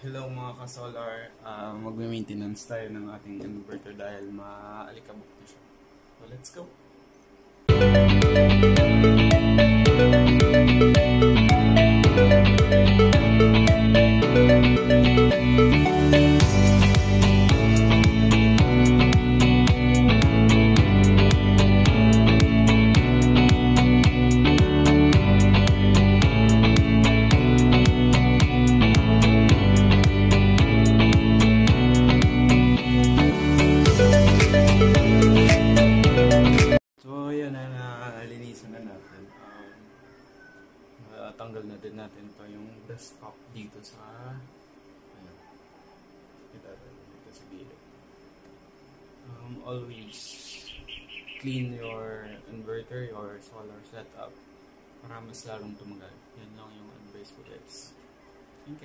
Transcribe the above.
Hello mga ka-solar, magme-maintenance tayo ng ating inverter dahil maalikabok na siya. So let's go! Linisan na natin. Tanggal na din natin pa yung desktop dito sa dito sa gilid. Always clean your inverter, your solar setup para mas lalong tumagal. Yan lang yung advice ko guys. Okay.